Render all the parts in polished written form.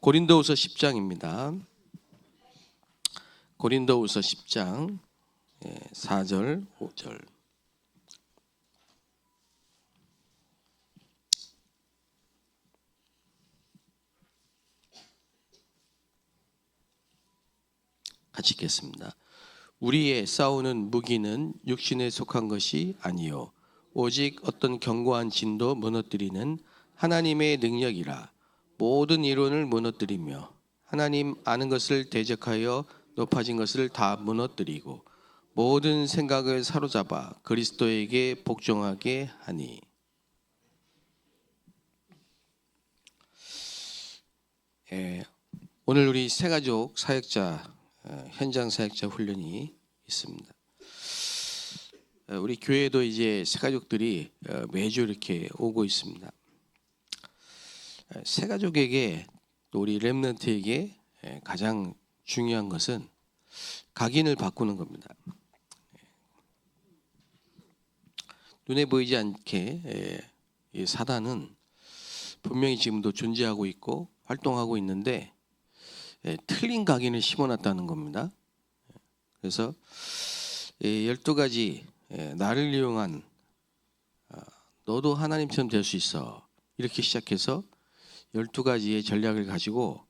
고린도후서 10장입니다. 고린도후서 10장 4절, 5절. 같이 읽겠습니다. 우리의 싸우는 무기는 육신에 속한 것이 아니요 오직 어떤 견고한 진도 무너뜨리는 하나님의 능력이라. 모든 이론을 무너뜨리며 하나님 아는 것을 대적하여 높아진 것을 다 무너뜨리고 모든 생각을 사로잡아 그리스도에게 복종하게 하니. 오늘 우리 새가족 사역자 현장 사역자 훈련이 있습니다. 우리 교회도 이제 새가족들이 매주 이렇게 오고 있습니다. 새가족에게 또 우리 렘넌트에게 가장 중요한 것은 각인을 바꾸는 겁니다. 눈에 보이지 않게 이 사단은 분명히 지금도 존재하고 있고 활동하고 있는데 틀린 각인을 심어놨다는 겁니다. 그래서 12가지 나를 이용한 너도 하나님처럼 될 수 있어 이렇게 시작해서 12가지의 전략을 가지고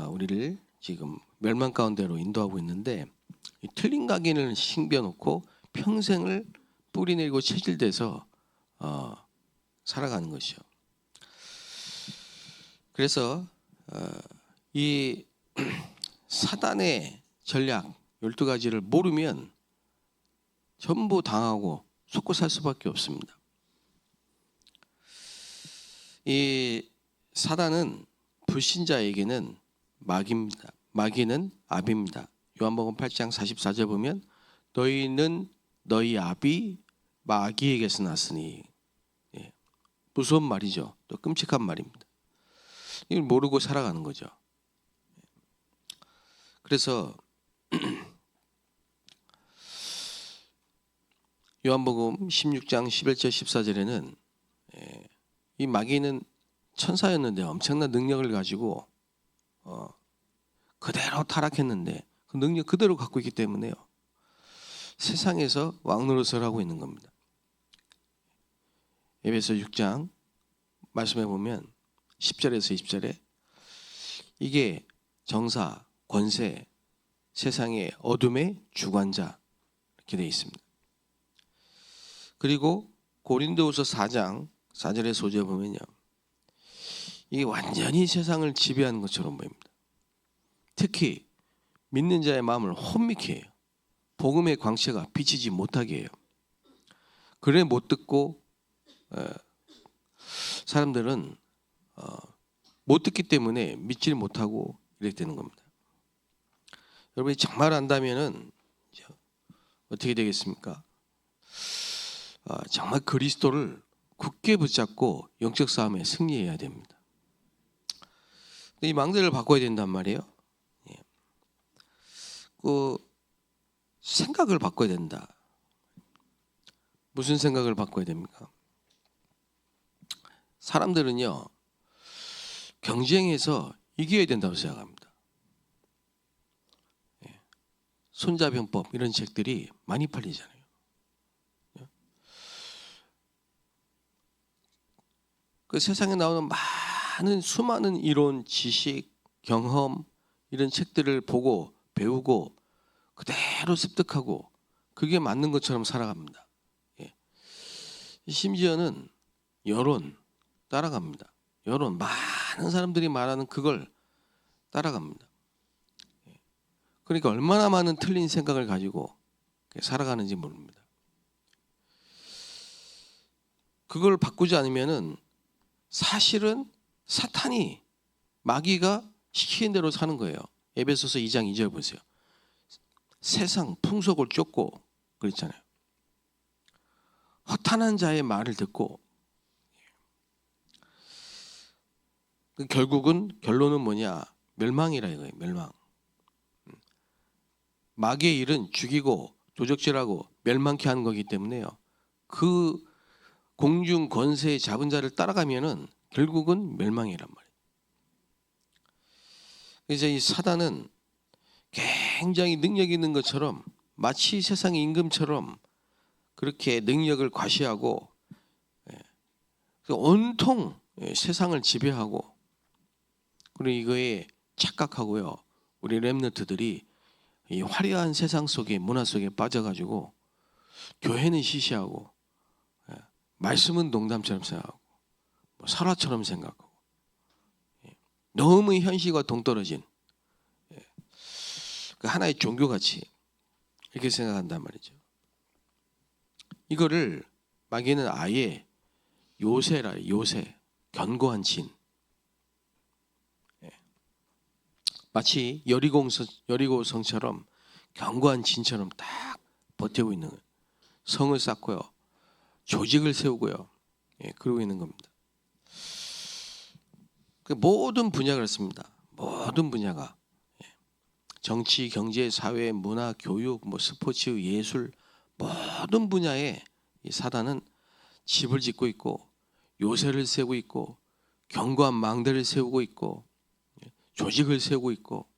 우리를 지금 멸망 가운데로 인도하고 있는데, 이 틀린 각인을 심겨놓고 평생을 뿌리내리고 체질돼서 살아가는 것이요. 그래서 이 사단의 전략 12가지를 모르면 전부 당하고 속고 살 수밖에 없습니다. 이 사단은 불신자에게는 마귀입니다. 마귀는 압입니다. 요한복음 8장 44절 보면 너희는 너희 압이 마귀에게서 났으니. 무서운 말이죠. 또 끔찍한 말입니다. 이걸 모르고 살아가는 거죠. 그래서 요한복음 16장 11절 14절에는 이 마귀는 천사였는데 엄청난 능력을 가지고 그대로 타락했는데 그 능력 그대로 갖고 있기 때문에요, 세상에서 왕노릇을 하고 있는 겁니다. 에베소 6장 말씀해 보면 10절에서 20절에 이게 정사, 권세, 세상의 어둠의 주관자 이렇게 되어 있습니다. 그리고 고린도후서 4장 4절의 소재 보면요, 이게 완전히 세상을 지배하는 것처럼 보입니다. 특히 믿는 자의 마음을 혼미케 해요. 복음의 광채가 비치지 못하게 해요. 그래 못 듣고 사람들은 못 듣기 때문에 믿지를 못하고 이렇게 되는 겁니다. 여러분이 정말 안다면은 어떻게 되겠습니까? 정말 그리스도를 굳게 붙잡고 영적 싸움에 승리해야 됩니다. 이 망대를 바꿔야 된단 말이에요. 그 생각을 바꿔야 된다. 무슨 생각을 바꿔야 됩니까? 사람들은요, 경쟁에서 이겨야 된다고 생각합니다. 손자병법 이런 책들이 많이 팔리잖아요. 그 세상에 나오는 많은 수많은 이론, 지식, 경험 이런 책들을 보고 배우고 그대로 습득하고 그게 맞는 것처럼 살아갑니다. 심지어는 여론 따라갑니다. 여론, 많은 사람들이 말하는 그걸 따라갑니다. 그러니까 얼마나 많은 틀린 생각을 가지고 살아가는지 모릅니다. 그걸 바꾸지 않으면은 사실은 사탄이, 마귀가 시키는 대로 사는 거예요. 에베소서 2장 2절 보세요. 세상 풍속을 쫓고 그랬잖아요. 허탄한 자의 말을 듣고 결국은 결론은 뭐냐? 멸망이라 이거예요. 멸망. 마귀의 일은 죽이고 도적질하고 멸망케 하는 거기 때문에요, 그 공중 권세의 잡은 자를 따라가면은 결국은 멸망이란 말이에요. 그래서 이 사단은 굉장히 능력 있는 것처럼 마치 세상의 임금처럼 그렇게 능력을 과시하고 온통 세상을 지배하고, 그리고 이거에 착각하고요. 우리 렘넌트들이 이 화려한 세상 속에 문화 속에 빠져가지고 교회는 시시하고 말씀은 농담처럼 생각하고 설화처럼 생각하고 너무 현실과 동떨어진 그 하나의 종교같이 이렇게 생각한단 말이죠. 이거를 마귀는 아예 요새라, 요새, 견고한 진, 마치 여리고성처럼 견고한 진처럼 딱 버티고 있는 거예요. 성을 쌓고요, 조직을 세우고요, 그러고 있는 겁니다. 모든 분야가 그렇습니다. 모든 분야가 정치, 경제, 사회, 문화, 교육, 스포츠, 예술, 모든 분야에 이 사단은 집을 짓고 있고 요새를 세우고 있고 견고한 망대를 세우고 있고 조직을 세우고 있고.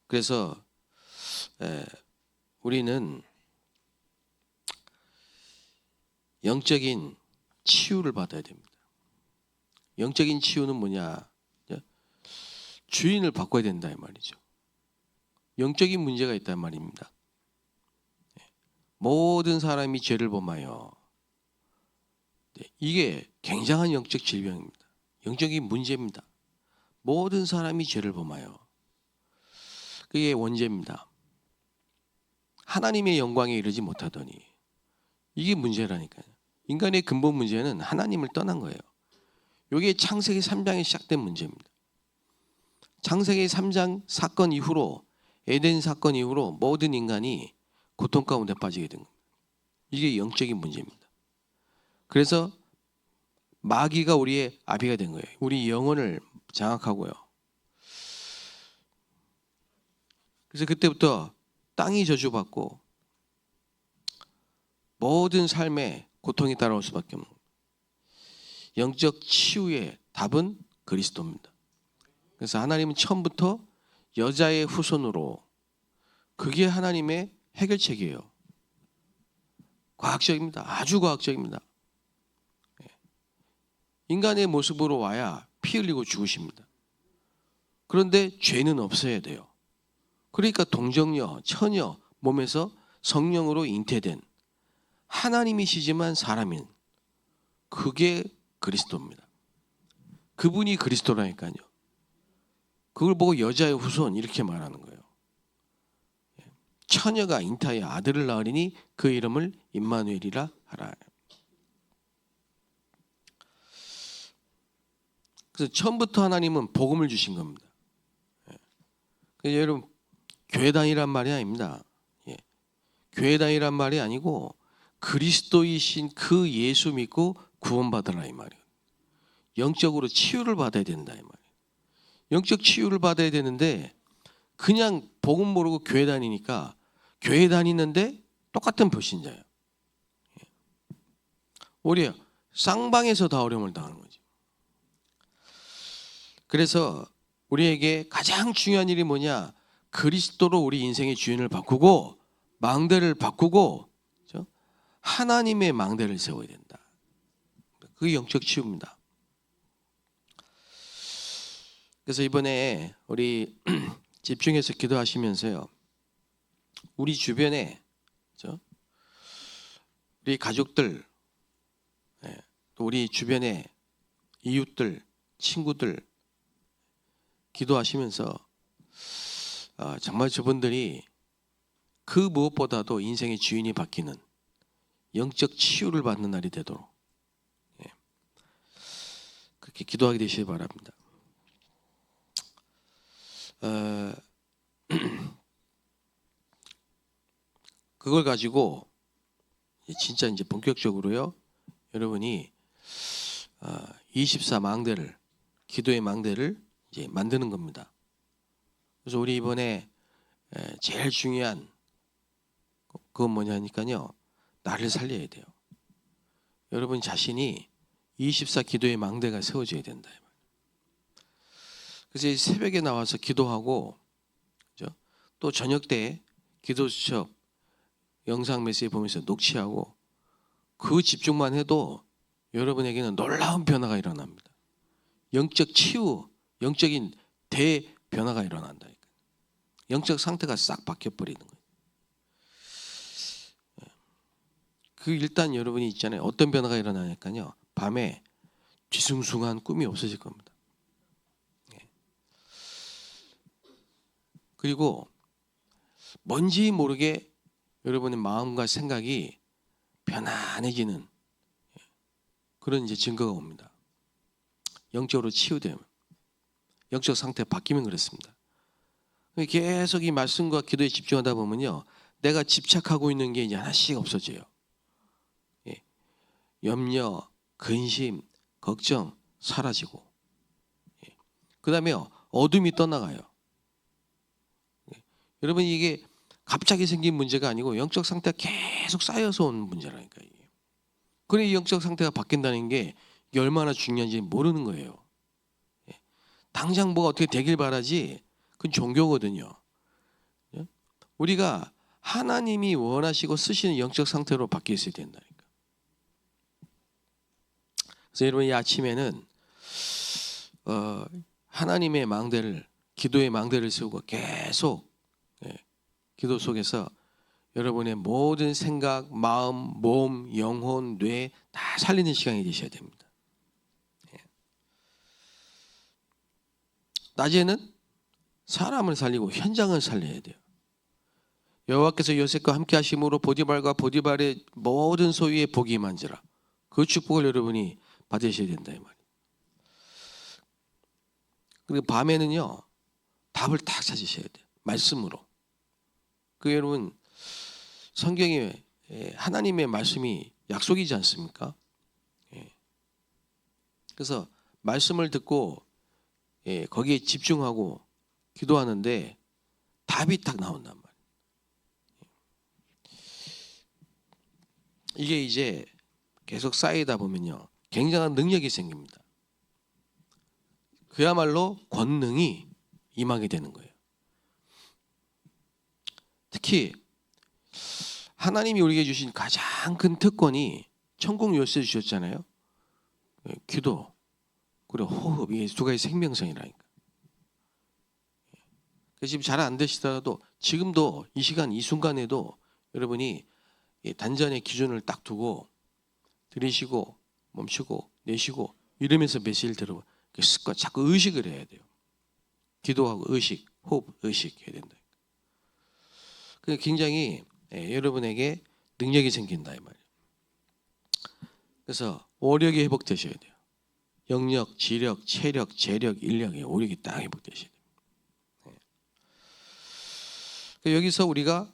그래서 우리는 영적인 치유를 받아야 됩니다. 영적인 치유는 뭐냐? 주인을 바꿔야 된다 이 말이죠. 영적인 문제가 있단 말입니다. 모든 사람이 죄를 범하여, 이게 굉장한 영적 질병입니다. 영적인 문제입니다. 모든 사람이 죄를 범하여, 그게 원죄입니다. 하나님의 영광에 이르지 못하더니, 이게 문제라니까요. 인간의 근본 문제는 하나님을 떠난 거예요. 이게 창세기 3장에 시작된 문제입니다. 창세기 3장 사건 이후로, 에덴 사건 이후로 모든 인간이 고통 가운데 빠지게 된 겁니다. 이게 영적인 문제입니다. 그래서 마귀가 우리의 아비가 된 거예요. 우리 영혼을 장악하고요. 그래서 그때부터 땅이 저주받고 모든 삶에 고통이 따라올 수밖에 없는 거예요. 영적 치유의 답은 그리스도입니다. 그래서 하나님은 처음부터 여자의 후손으로, 그게 하나님의 해결책이에요. 과학적입니다. 아주 과학적입니다. 인간의 모습으로 와야 피 흘리고 죽으십니다. 그런데 죄는 없어야 돼요. 그러니까 동정녀, 처녀 몸에서 성령으로 잉태된 하나님이시지만 사람인, 그게 그리스도입니다. 그분이 그리스도라니까요. 그걸 보고 여자의 후손 이렇게 말하는 거예요. 처녀가 잉타의 아들을 낳으리니 그 이름을 임마누엘이라 하라. 그래서 처음부터 하나님은 복음을 주신 겁니다. 그래서 여러분, 교회 다니란 말이 아닙니다. 교회 다니란 말이 아니고 그리스도이신 그 예수 믿고 구원받으라 이 말이에요. 영적으로 치유를 받아야 된다 이 말이에요. 영적 치유를 받아야 되는데 그냥 복음 모르고 교회 다니니까, 교회 다니는데 똑같은 불신자예요. 오히려 쌍방에서 다 어려움을 당하는 거죠. 그래서 우리에게 가장 중요한 일이 뭐냐? 그리스도로 우리 인생의 주인을 바꾸고 망대를 바꾸고, 그렇죠? 하나님의 망대를 세워야 된다. 그게 영적 치유입니다. 그래서 이번에 우리 집중해서 기도하시면서요, 우리 주변에, 그렇죠? 우리 가족들, 또 우리 주변에 이웃들, 친구들 기도하시면서 정말 저분들이 그 무엇보다도 인생의 주인이 바뀌는 영적 치유를 받는 날이 되도록 그렇게 기도하게 되시기 바랍니다. 그걸 가지고 진짜 이제 본격적으로요, 여러분이 24 망대를, 기도의 망대를 이제 만드는 겁니다. 그래서 우리 이번에 제일 중요한 그건 뭐냐니까요, 나를 살려야 돼요. 여러분 자신이 24 기도의 망대가 세워져야 된다. 그래서 이 새벽에 나와서 기도하고, 그죠? 또 저녁 때 기도 수첩 영상 메시지 보면서 녹취하고, 그 집중만 해도 여러분에게는 놀라운 변화가 일어납니다. 영적 치유, 영적인 대변화가 일어난다니까. 영적 상태가 싹 바뀌어버리는 거예요. 그 일단 여러분이 있잖아요. 어떤 변화가 일어나니까요. 밤에 뒤숭숭한 꿈이 없어질 겁니다. 그리고 뭔지 모르게 여러분의 마음과 생각이 편안해지는 그런 이제 증거가 옵니다. 영적으로 치유되면, 영적 상태 바뀌면 그렇습니다. 계속 이 말씀과 기도에 집중하다 보면요, 내가 집착하고 있는 게 이제 하나씩 없어져요. 염려, 근심, 걱정 사라지고, 그 다음에 어둠이 떠나가요. 여러분, 이게 갑자기 생긴 문제가 아니고 영적 상태가 계속 쌓여서 온 문제라니까. 그래, 이 영적 상태가 바뀐다는 게 이게 얼마나 중요한지 모르는 거예요. 당장 뭐가 어떻게 되길 바라지, 그건 종교거든요. 우리가 하나님이 원하시고 쓰시는 영적 상태로 바뀌어 있어야 된다니까. 그래서 여러분, 이 아침에는 하나님의 망대를, 기도의 망대를 세우고 계속 기도 속에서 여러분의 모든 생각, 마음, 몸, 영혼, 뇌 다 살리는 시간이 되셔야 됩니다. 낮에는 사람을 살리고 현장을 살려야 돼요. 여호와께서 요셉과 함께 하심으로 보디발과 보디발의 모든 소유에 복이 임한지라. 그 축복을 여러분이 받으셔야 된다 이 말이에요. 그리고 밤에는요, 답을 딱 찾으셔야 돼요. 말씀으로. 그 여러분, 성경에 하나님의 말씀이 약속이지 않습니까? 그래서 말씀을 듣고 거기에 집중하고 기도하는데 답이 딱 나온단 말이에요. 이게 이제 계속 쌓이다 보면요, 굉장한 능력이 생깁니다. 그야말로 권능이 임하게 되는 거예요. 특히 하나님이 우리에게 주신 가장 큰 특권이 천국 열쇠 주셨잖아요. 기도 그리고 호흡, 이게 두 가지 생명성이라니까. 지금 잘 안 되시더라도 지금도 이 시간 이 순간에도 여러분이 단전의 기준을 딱 두고 들이쉬고 멈추고 내쉬고 이러면서 메시지를 들어봐. 습관, 자꾸 의식을 해야 돼요. 기도하고 의식, 호흡, 의식 해야 된다. 그게 굉장히 여러분에게 능력이 생긴다 이 말이에요. 그래서 오력이 회복되셔야 돼요. 영력, 지력, 체력, 재력, 인력이 오력이 딱 회복되셔야 돼요. 여기서 우리가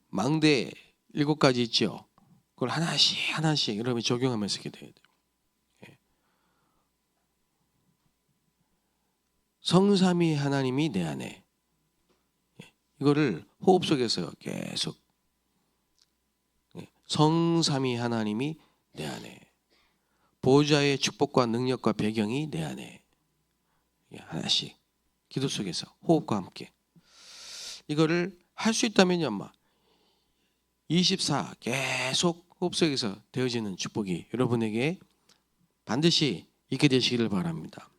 망대 7가지 있죠. 그걸 하나씩 여러분이 적용하면서 기도해야 돼요. 성삼위 하나님이 내 안에, 이거를 호흡 속에서 계속 성삼위 하나님이 내 안에, 보호자의 축복과 능력과 배경이 내 안에, 하나씩 기도 속에서 호흡과 함께 이거를 할 수 있다면요, 아마 24 계속 호흡 속에서 되어지는 축복이 여러분에게 반드시 있게 되시기를 바랍니다.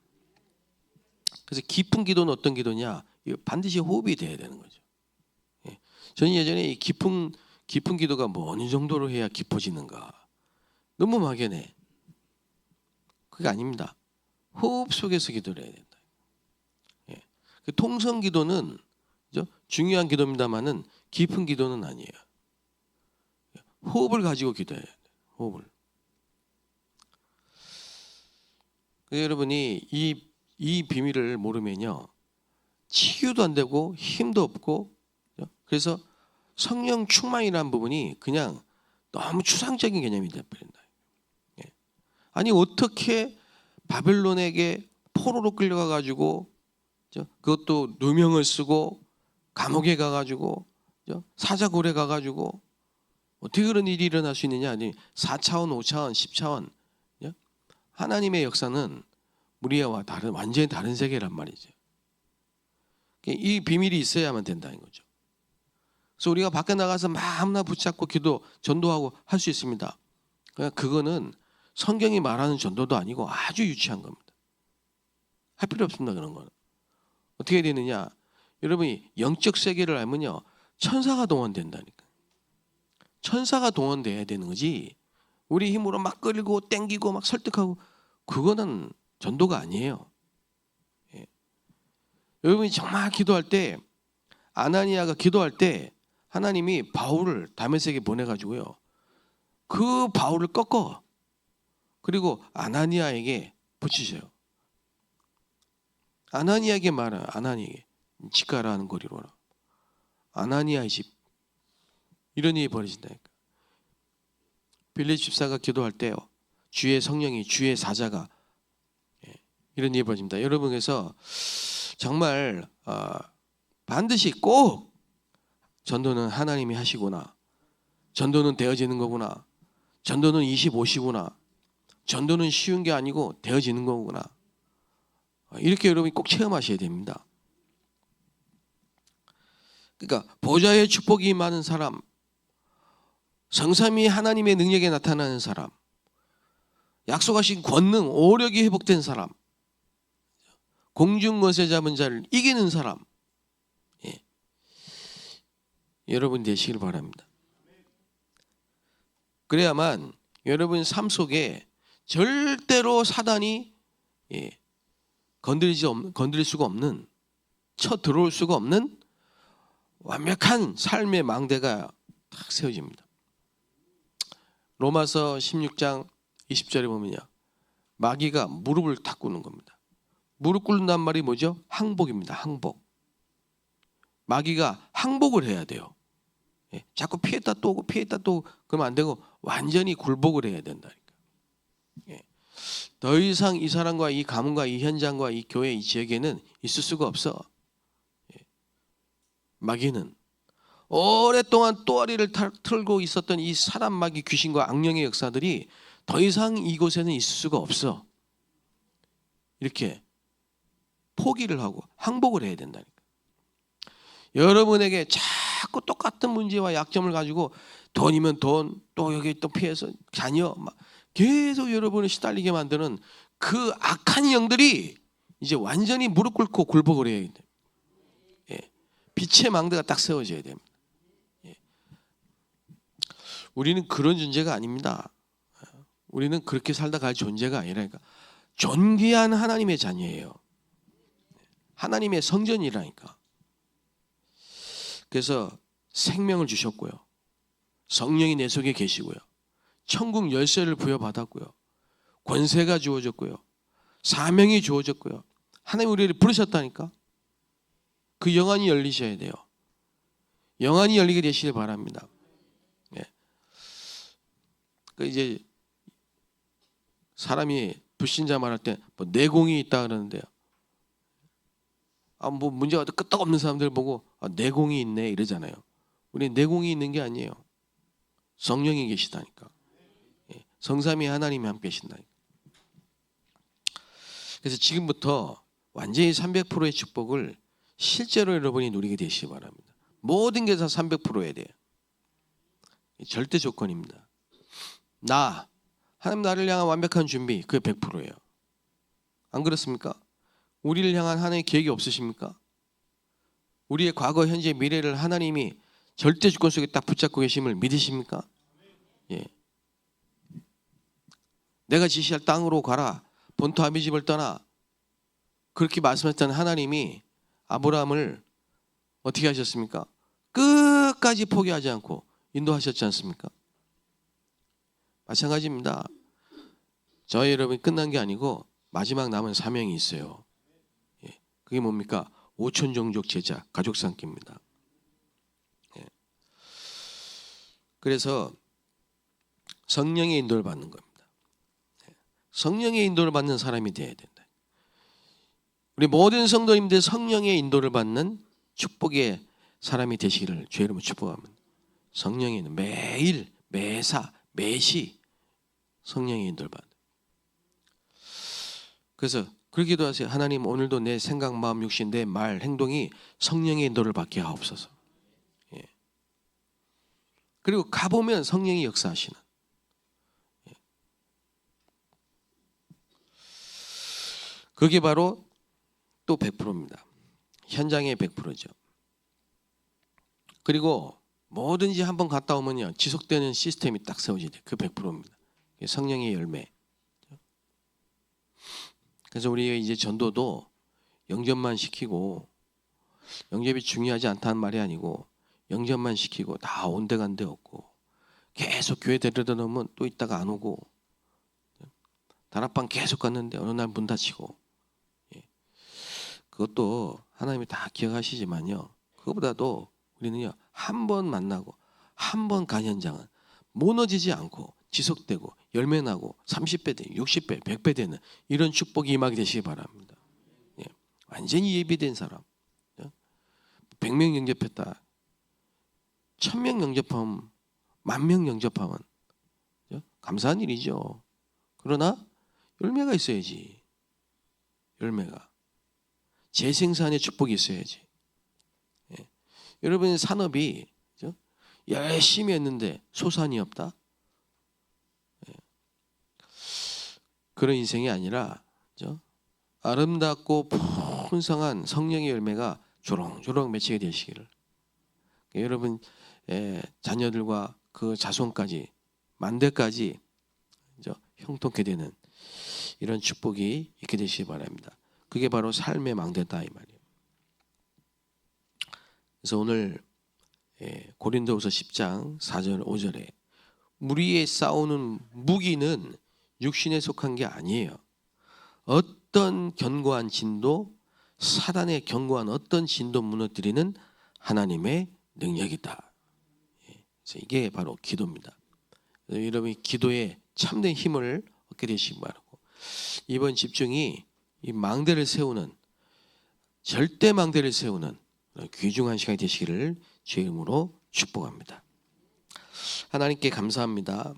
그래서 깊은 기도는 어떤 기도냐? 반드시 호흡이 돼야 되는 거죠. 저는 예전에 이 깊은 기도가 뭐 어느 정도로 해야 깊어지는가? 너무 막연해. 그게 아닙니다. 호흡 속에서 기도를 해야 된다. 그 통성 기도는 중요한 기도입니다만은 깊은 기도는 아니에요. 호흡을 가지고 기도해야 돼요. 호흡을. 여러분이 이 비밀을 모르면요, 치유도 안 되고 힘도 없고, 그래서 성령 충만이라는 부분이 그냥 너무 추상적인 개념이 되어버린다. 아니 어떻게 바벨론에게 포로로 끌려가 가지고 그것도 누명을 쓰고 감옥에 가가지고 사자굴에 가가지고 어떻게 그런 일이 일어날 수 있느냐? 아니 4차원, 5차원, 10차원. 하나님의 역사는 우리와 다른 완전히 다른 세계란 말이죠. 이 비밀이 있어야만 된다는 거죠. 그래서 우리가 밖에 나가서 마음나 붙잡고 기도, 전도하고 할 수 있습니다. 그거는 성경이 말하는 전도도 아니고 아주 유치한 겁니다. 할 필요 없습니다. 그런 거는. 어떻게 되느냐? 여러분이 영적 세계를 알면요, 천사가 동원된다니까. 천사가 동원돼야 되는 거지. 우리 힘으로 막 끌고 땡기고 막 설득하고, 그거는 전도가 아니에요. 예. 여러분이 정말 기도할 때, 아나니아가 기도할 때 하나님이 바울을 다메섹에 보내가지고요, 그 바울을 꺾어. 그리고 아나니아에게 붙이세요. 아나니아에게 말해요. 아나니아에게 집 가라 하는 거리로라. 아나니아의 집. 이런 일이 벌어진다니까. 빌립 집사가 기도할 때요, 주의 성령이, 주의 사자가, 이런 일이 벌어집니다. 여러분께서 정말 반드시 꼭 전도는 하나님이 하시구나, 전도는 되어지는 거구나, 전도는 25시구나, 전도는 쉬운 게 아니고 되어지는 거구나, 이렇게 여러분이 꼭 체험하셔야 됩니다. 그러니까 보좌의 축복이 많은 사람, 성삼위 하나님의 능력에 나타나는 사람, 약속하신 권능, 오력이 회복된 사람, 공중거세 잡은 자를 이기는 사람, 여러분 되시길 바랍니다. 그래야만 여러분 삶 속에 절대로 사단이 건드릴 수가 없는, 쳐 들어올 수가 없는 완벽한 삶의 망대가 딱 세워집니다. 로마서 16장 20절에 보면요, 마귀가 무릎을 탁 꿇는 겁니다. 무릎 꿇는단 말이 뭐죠? 항복입니다. 항복. 마귀가 항복을 해야 돼요. 자꾸 피했다 또 오고 피했다 또 오고 그러면 안 되고 완전히 굴복을 해야 된다니까. 더 이상 이 사람과 이 가문과 이 현장과 이 교회 이 지역에는 있을 수가 없어. 마귀는 오랫동안 또아리를 틀고 있었던 이 사람 마귀 귀신과 악령의 역사들이 더 이상 이곳에는 있을 수가 없어. 이렇게 포기를 하고 항복을 해야 된다니까. 여러분에게 자꾸 똑같은 문제와 약점을 가지고 돈이면 돈, 또 여기 또 피해서 자녀, 막 계속 여러분을 시달리게 만드는 그 악한 영들이 이제 완전히 무릎 꿇고 굴복을 해야 됩니다. 빛의 망대가 딱 세워져야 됩니다. 우리는 그런 존재가 아닙니다. 우리는 그렇게 살다 갈 존재가 아니라니까. 존귀한 하나님의 자녀예요. 하나님의 성전이라니까. 그래서 생명을 주셨고요, 성령이 내 속에 계시고요, 천국 열쇠를 부여받았고요, 권세가 주어졌고요, 사명이 주어졌고요, 하나님 우리를 부르셨다니까. 그 영안이 열리셔야 돼요. 영안이 열리게 되시길 바랍니다. 이제 사람이 불신자 말할 때 뭐 내공이 있다 그러는데요, 뭐 문제가 끄떡없는 사람들 보고 내공이 있네 이러잖아요. 우리 내공이 있는 게 아니에요. 성령이 계시다니까. 성삼위 하나님이 함께 계신다니까. 그래서 지금부터 완전히 300%의 축복을 실제로 여러분이 누리게 되시기 바랍니다. 모든 게 다 300%여야 돼요. 절대 조건입니다. 하나님 나를 향한 완벽한 준비, 그게 100%예요. 안 그렇습니까? 우리를 향한 하나님의 계획이 없으십니까? 우리의 과거, 현재, 미래를 하나님이 절대 주권 속에 딱 붙잡고 계심을 믿으십니까? 내가 지시할 땅으로 가라, 본토 아비 집을 떠나, 그렇게 말씀했던 하나님이 아브라함을 어떻게 하셨습니까? 끝까지 포기하지 않고 인도하셨지 않습니까? 마찬가지입니다. 저희 여러분이 끝난 게 아니고 마지막 남은 사명이 있어요. 그게 뭡니까? 5천 종족 제자 가족 삼기입니다. 그래서 성령의 인도를 받는 겁니다. 성령의 인도를 받는 사람이 되어야 된다. 우리 모든 성도님들 성령의 인도를 받는 축복의 사람이 되시기를 주의 이름으로 축복합니다. 성령의 인도, 매일 매사 매시 성령의 인도를 받는. 그래서 그러기도 하세요. 하나님, 오늘도 내 생각, 마음, 육신, 내 말, 행동이 성령의 인도를 받게 하옵소서. 예. 그리고 가보면 성령이 역사하시는. 예. 그게 바로 또 100%입니다. 현장의 100%죠. 그리고 뭐든지 한번 갔다 오면요, 지속되는 시스템이 딱 세워지게 돼요. 그 100%입니다. 성령의 열매. 그래서 우리 이제 전도도 영접만 시키고, 영접이 중요하지 않다는 말이 아니고 영접만 시키고 다 온데간데 없고 계속 교회 데려다 놓으면 또 있다가 안 오고, 다락방 계속 갔는데 어느 날 문 닫히고. 그것도 하나님이 다 기억하시지만요, 그거보다도 우리는요, 한 번 만나고 한 번 간 현장은 무너지지 않고 지속되고 열매 나고 30배 되고 60배 100배 되는 이런 축복이 임하게 되시기 바랍니다. 예. 완전히 예비된 사람, 100명 영접했다, 1000명 영접하면, 10,000명 영접하면 감사한 일이죠. 그러나 열매가 있어야지. 열매가, 재생산의 축복이 있어야지. 예. 여러분, 산업이 열심히 했는데 소산이 없다, 그런 인생이 아니라 아름답고 풍성한 성령의 열매가 조롱조롱 맺히게 되시기를, 여러분 자녀들과 그 자손까지 만대까지 형통케 되는 이런 축복이 있게 되시기 바랍니다. 그게 바로 삶의 망대다, 이 말이에요. 그래서 오늘 고린도후서 10장 4절 5절에 우리의 싸우는 무기는 육신에 속한 게 아니에요. 어떤 견고한 진도, 사단의 견고한 어떤 진도 무너뜨리는 하나님의 능력이다. 그래서 이게 바로 기도입니다. 여러분이 기도에 참된 힘을 얻게 되시기 바라고, 이번 집중이 이 망대를 세우는, 절대 망대를 세우는 귀중한 시간이 되시기를 주의 이름으로 축복합니다. 하나님께 감사합니다.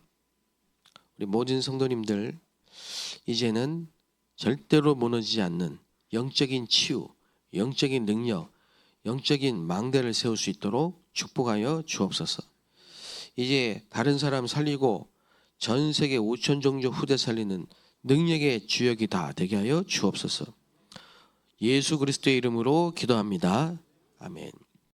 우리 모든 성도님들, 이제는 절대로 무너지지 않는 영적인 치유, 영적인 능력, 영적인 망대를 세울 수 있도록 축복하여 주옵소서. 이제 다른 사람 살리고 전 세계 5천 종족 후대 살리는 능력의 주역이 다 되게 하여 주옵소서. 예수 그리스도의 이름으로 기도합니다. 아멘.